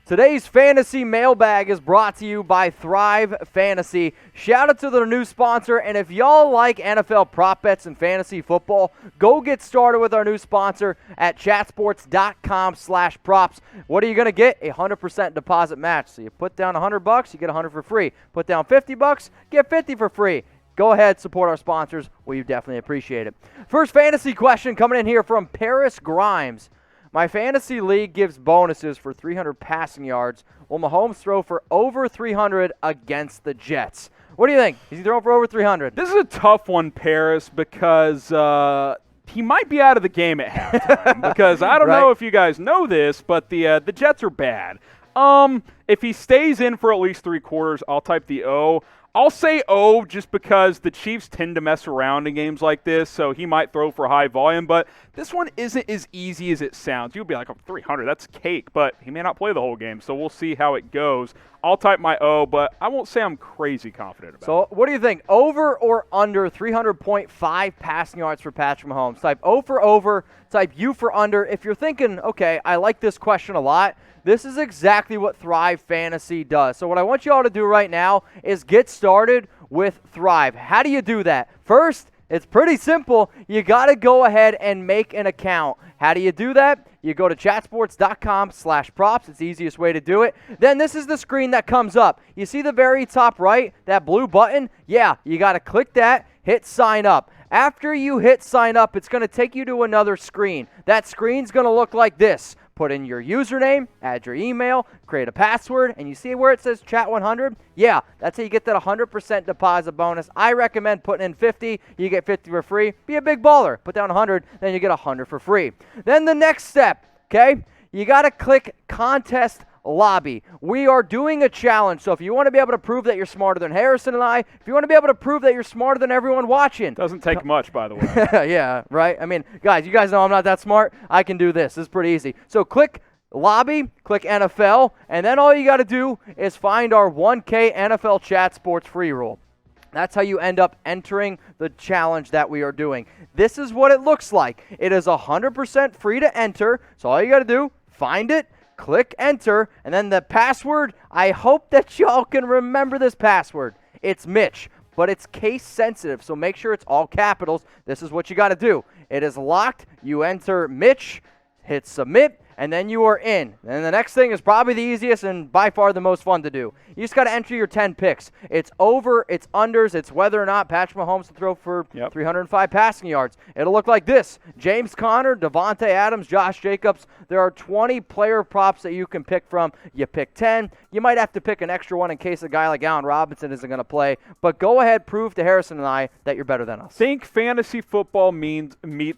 Today's fantasy mailbag is brought to you by ThriveFantasy. Shout out to their new sponsor, and if y'all like NFL prop bets and fantasy football, go get started with our new sponsor at chatsports.com/props. What are you going to get? A 100% deposit match. So you put down $100, you get $100 for free. Put down $50, get $50 for free. Go ahead, support our sponsors. We definitely appreciate it. First fantasy question coming in here from Paris Grimes. My fantasy league gives bonuses for 300 passing yards. Will Mahomes throw for over 300 against the Jets? What do you think? Is he throwing for over 300? This is a tough one, Paris, because he might be out of the game at halftime. Because I don't know if you guys know this, but the Jets are bad. If he stays in for at least 3 quarters, I'll type the O. I'll say O just because the Chiefs tend to mess around in games like this, so he might throw for high volume. But this one isn't as easy as it sounds. You'll be like, oh, 300, that's cake. But he may not play the whole game, so we'll see how it goes. I'll type my O, but I won't say I'm crazy confident about it. So what do you think? Over or under 300.5 passing yards for Patrick Mahomes? Type O for over, type U for under. If you're thinking, okay, I like this question a lot, this is exactly what Thrive Fantasy does. So what I want you all to do right now is get started with Thrive. How do you do that? First, it's pretty simple. You got to go ahead and make an account. How do you do that? You go to chatsports.com/props. It's the easiest way to do it. Then this is the screen that comes up. You see the very top right, that blue button? Yeah, you got to click that, hit sign up. After you hit sign up, it's going to take you to another screen. That screen's going to look like this. Put in your username, add your email, create a password, and you see where it says Chat 100? Yeah, that's how you get that 100% deposit bonus. I recommend putting in 50. You get 50 for free. Be a big baller. Put down 100, then you get 100 for free. Then the next step, okay? You got to click Contest Lobby. We are doing a challenge, so if you want to be able to prove that you're smarter than Harrison and I, if you want to be able to prove that you're smarter than everyone watching. Doesn't take much, by the way. Yeah, right? I mean, guys, you guys know I'm not that smart. I can do this. This is pretty easy. So click Lobby, click NFL, and then all you got to do is find our 1K NFL Chat Sports free roll. That's how you end up entering the challenge that we are doing. This is what it looks like. It is 100% free to enter, so all you got to do, find it, click enter, and then the password, I hope that y'all can remember this password. It's Mitch, but it's case sensitive, so make sure it's all capitals. This is what you got to do. It is locked. You enter Mitch, hit submit, and then you are in. And the next thing is probably the easiest and by far the most fun to do. You just got to enter your 10 picks. It's over, it's unders, it's whether or not Patrick Mahomes to throw for 305 passing yards. It'll look like this. James Conner, Devontae Adams, Josh Jacobs. There are 20 player props that you can pick from. You pick 10. You might have to pick an extra one in case a guy like Allen Robinson isn't going to play. But go ahead, prove to Harrison and I that you're better than us. Think fantasy football meets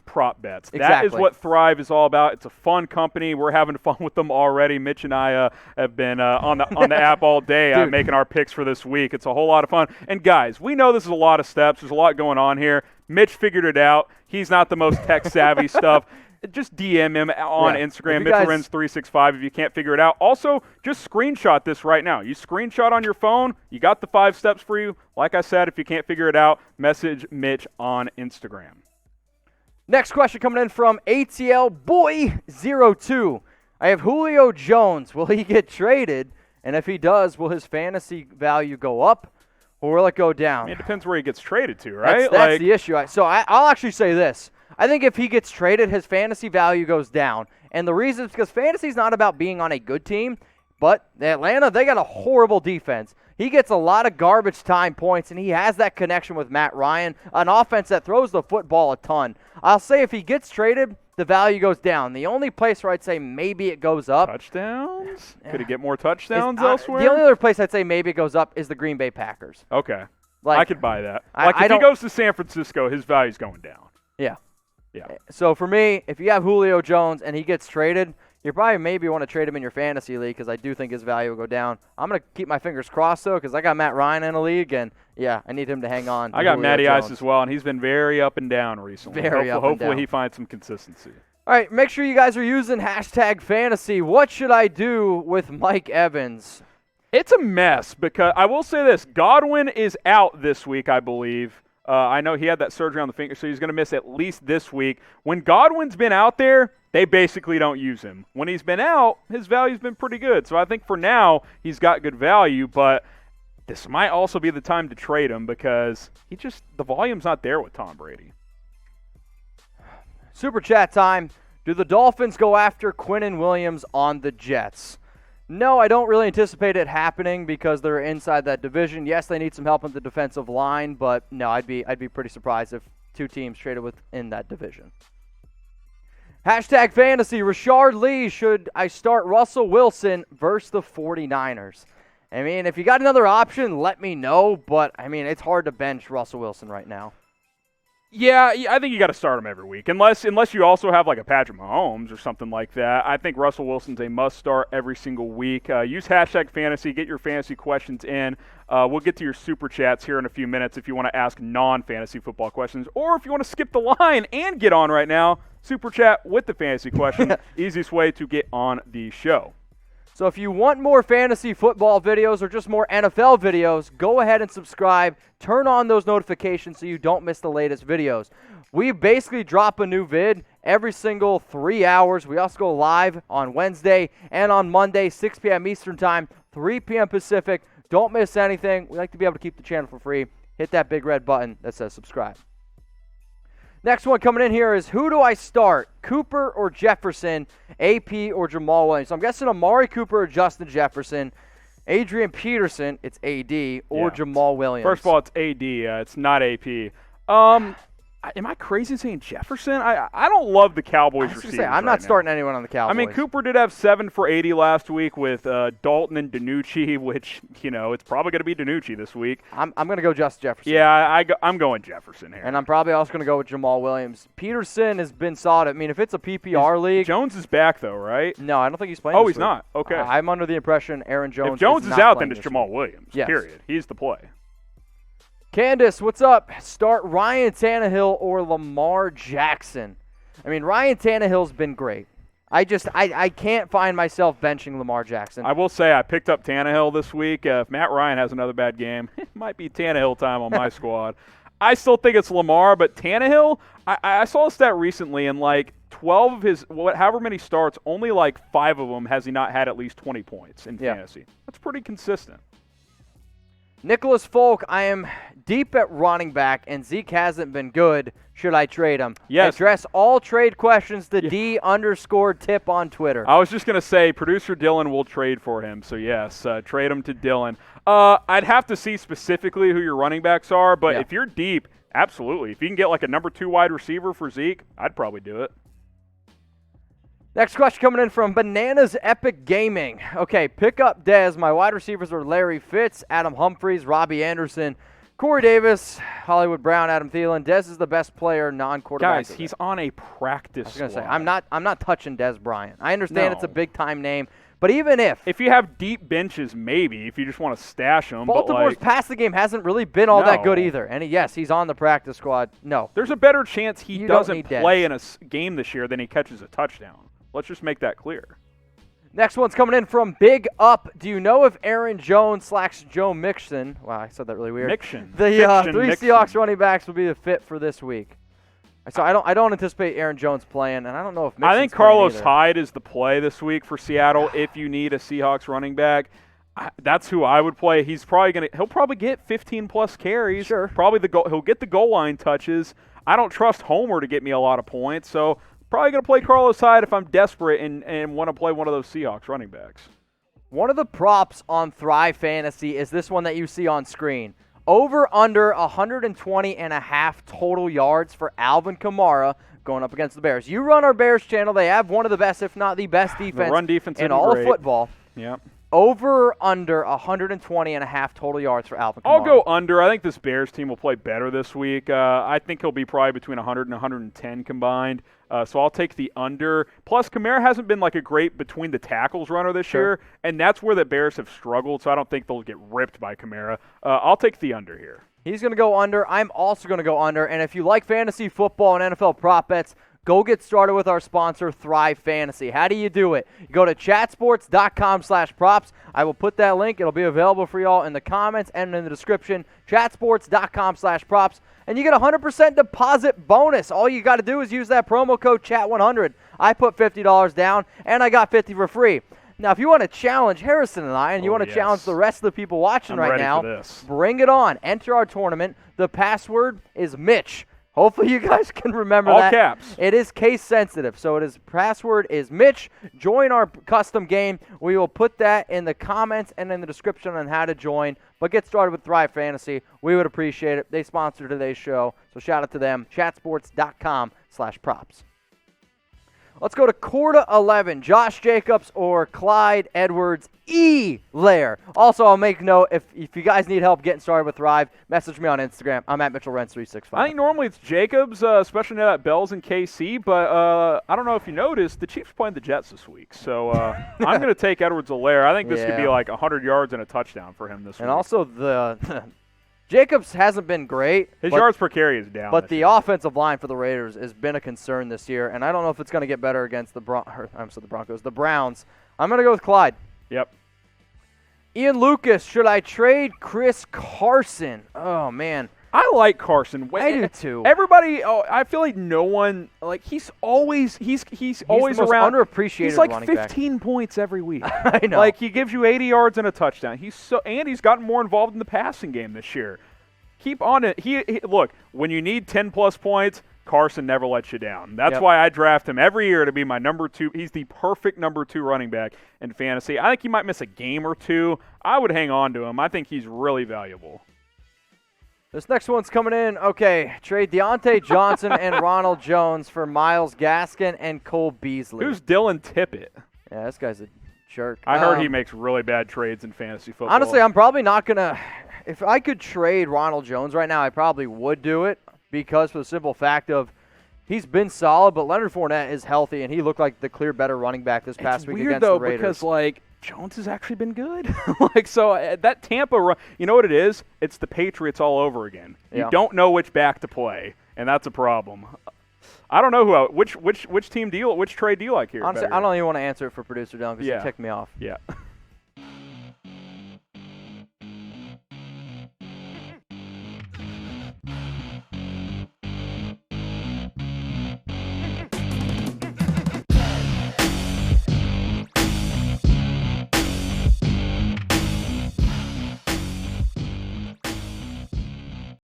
prop bets. Exactly. That is what Thrive is all about. It's a fun company. We're having fun with them already. Mitch and I have been on the app all day making our picks for this week. It's a whole lot of fun. And guys, we know this is a lot of steps. There's a lot going on here. Mitch figured it out. He's not the most tech-savvy stuff. Just DM him on Instagram, Mitchell Renz 365 if you can't figure it out. Also, just screenshot this right now. You screenshot on your phone. You got the 5 steps for you. Like I said, if you can't figure it out, message Mitch on Instagram. Next question coming in from ATL Boy 02. I have Julio Jones. Will he get traded? And if he does, will his fantasy value go up or will it go down? I mean, it depends where he gets traded to, right? That's the issue. I'll actually say this. I think if he gets traded, his fantasy value goes down. And the reason is because fantasy is not about being on a good team, but Atlanta, they got a horrible defense. He gets a lot of garbage time points, and he has that connection with Matt Ryan, an offense that throws the football a ton. I'll say if he gets traded, the value goes down. The only place where I'd say maybe it goes up. Touchdowns? Could he get more touchdowns elsewhere? The only other place I'd say maybe it goes up is the Green Bay Packers. Okay. I could buy that. If he goes to San Francisco, his value's going down. Yeah. Yeah. So for me, if you have Julio Jones and he gets traded, you probably maybe want to trade him in your fantasy league because I do think his value will go down. I'm going to keep my fingers crossed, though, because I got Matt Ryan in a league, and, yeah, I need him to hang on. I got Matty Ice as well, and he's been very up and down recently. Hopefully he finds some consistency. All right, make sure you guys are using #fantasy. What should I do with Mike Evans? It's a mess because I will say this. Godwin is out this week, I believe. I know he had that surgery on the finger, so he's going to miss at least this week. When Godwin's been out there, they basically don't use him. When he's been out, his value's been pretty good. So I think for now, he's got good value, but this might also be the time to trade him because the volume's not there with Tom Brady. Super chat time. Do the Dolphins go after Quinnen Williams on the Jets? No, I don't really anticipate it happening because they're inside that division. Yes, they need some help on the defensive line, but no, I'd be pretty surprised if two teams traded within that division. Hashtag fantasy, Rashard Lee, should I start Russell Wilson versus the 49ers? I mean, if you got another option, let me know, but, I mean, it's hard to bench Russell Wilson right now. Yeah, I think you got to start him every week, unless you also have like a Patrick Mahomes or something like that. I think Russell Wilson's a must-start every single week. Use hashtag fantasy, get your fantasy questions in. We'll get to your super chats here in a few minutes if you want to ask non-fantasy football questions, or if you want to skip the line and get on right now, super chat with the fantasy question. Easiest way to get on the show. So if you want more fantasy football videos or just more NFL videos, go ahead and subscribe. Turn on those notifications so you don't miss the latest videos. We basically drop a new vid every single 3 hours. We also go live on Wednesday and on Monday, 6 p.m. Eastern Time, 3 p.m. Pacific. Don't miss anything. We like to be able to keep the channel for free. Hit that big red button that says subscribe. Next one coming in here is, who do I start, Cooper or Jefferson, AP or Jamal Williams? So I'm guessing Amari Cooper or Justin Jefferson, Adrian Peterson, it's AD, or Jamal Williams. First of all, it's AD. It's not AP. Am I crazy saying Jefferson? I don't love the Cowboys receivers. I'm not starting anyone on the Cowboys. I mean, Cooper did have 7 for 80 last week with Dalton and DiNucci, which, it's probably going to be DiNucci this week. I'm going to go Justin Jefferson. Yeah, I'm going Jefferson here. And I'm probably also going to go with Jamal Williams. Peterson has been solid. I mean, if it's a PPR league. Jones is back, though, right? No, I don't think he's playing. Oh, this he's week. not. Okay. I'm under the impression Aaron Jones. If Jones is out, then it's Jamal Williams. Yes. Period. He's the play. Candace, what's up? Start Ryan Tannehill or Lamar Jackson. I mean, Ryan Tannehill's been great. I can't find myself benching Lamar Jackson. I will say I picked up Tannehill this week. If Matt Ryan has another bad game, it might be Tannehill time on my squad. I still think it's Lamar, but Tannehill, I saw a stat recently, and like 12 of his, however many starts, only like 5 of them has he not had at least 20 points in fantasy. That's pretty consistent. Nicholas Folk, I am deep at running back, and Zeke hasn't been good. Should I trade him? Yes. Address all trade questions to D_tip on Twitter. I was just going to say, producer Dylan will trade for him. So, yes, trade him to Dylan. I'd have to see specifically who your running backs are, but if you're deep, absolutely. If you can get like a number 2 wide receiver for Zeke, I'd probably do it. Next question coming in from Bananas Epic Gaming. Okay, pick up Dez. My wide receivers are Larry Fitz, Adam Humphries, Robbie Anderson, Corey Davis, Hollywood Brown, Adam Thielen. Dez is the best player, non-quarterback. Guys, he's on a practice squad. I was going to say, I'm not touching Dez Bryant. I understand it's a big-time name, but even if you have deep benches, maybe, if you just want to stash them. Baltimore's passing game hasn't really been all that good either. And yes, he's on the practice squad. No. There's a better chance he doesn't play in a game this year than he catches a touchdown. Let's just make that clear. Next one's coming in from Big Up. Do you know if Aaron Jones / Joe Mixon, wow, I said that really weird. Mixon. The 3 Seahawks running backs will be the fit for this week. So I don't anticipate Aaron Jones playing, and I don't know if Mixon's I think Carlos Hyde is the play this week for Seattle if you need a Seahawks running back. That's who I would play. He'll probably get 15+ carries. Sure. He'll get the goal line touches. I don't trust Homer to get me a lot of points, so probably going to play Carlos Hyde if I'm desperate and want to play one of those Seahawks running backs. One of the props on Thrive Fantasy is this one that you see on screen. Over under 120.5 total yards for Alvin Kamara going up against the Bears. You run our Bears channel. They have one of the best, if not the best defense, the run defense in all of football. Yep. Over under 120.5 total yards for Alvin Kamara. I'll go under. I think this Bears team will play better this week. I think he'll be probably between 100 and 110 combined. So I'll take the under. Plus, Kamara hasn't been like a great between the tackles runner this year, and that's where the Bears have struggled, so I don't think they'll get ripped by Kamara. I'll take the under here. He's going to go under. I'm also going to go under. And if you like fantasy football and NFL prop bets, go get started with our sponsor, Thrive Fantasy. How do you do it? You go to chatsports.com/props. I will put that link. It'll be available for y'all in the comments and in the description. Chatsports.com/props. And you get a 100% deposit bonus. All you got to do is use that promo code CHAT100. I put $50 down, and I got 50 for free. Now, if you want to challenge Harrison and I, and you want to challenge the rest of the people watching right now, bring it on. Enter our tournament. The password is Mitch. Hopefully you guys can remember that. All caps. It is case sensitive, so password is Mitch. Join our custom game. We will put that in the comments and in the description on how to join. But get started with Thrive Fantasy. We would appreciate it. They sponsor today's show, so shout out to them. Chatsports.com/props. Let's go to quarter 11. Josh Jacobs or Clyde Edwards-Helaire. Also, I'll make note, if you guys need help getting started with Thrive, message me on Instagram. I'm at Mitchell Renz 365. I think normally it's Jacobs, especially now that Bell's in KC, but I don't know if you noticed, the Chiefs playing the Jets this week. So I'm going to take Edwards-Helaire. I think this could be like 100 yards and a touchdown for him this week. And also the Jacobs hasn't been great. His yards per carry is down. But the offensive line for the Raiders has been a concern this year, and I don't know if it's going to get better against the Browns. I'm going to go with Clyde. Yep. Ian Lucas, should I trade Chris Carson? Oh, man. I like Carson. I do too. Everybody, I feel like no one, like he's always the around. Underappreciated. He's like running 15 back. Points every week. I know. Like he gives you 80 yards and a touchdown. He's gotten more involved in the passing game this year. Keep on it. Look, when you need 10+ points, Carson never lets you down. That's why I draft him every year to be my number 2. He's the perfect number 2 running back in fantasy. I think he might miss a game or two. I would hang on to him. I think he's really valuable. This next one's coming in. Okay, trade Deontay Johnson and Ronald Jones for Myles Gaskin and Cole Beasley. Who's Dylan Tippett? Yeah, this guy's a jerk. I heard he makes really bad trades in fantasy football. Honestly, I'm probably not going to – if I could trade Ronald Jones right now, I probably would do it because for the simple fact of he's been solid, but Leonard Fournette is healthy, and he looked like the clear better running back this past week against the Raiders. Because, like, Jones has actually been good. That Tampa run, you know what it is? It's the Patriots all over again. You don't know which back to play, and that's a problem. I don't know which trade do you like here? Honestly, I don't even want to answer it for producer Dylan because he ticked me off. Yeah.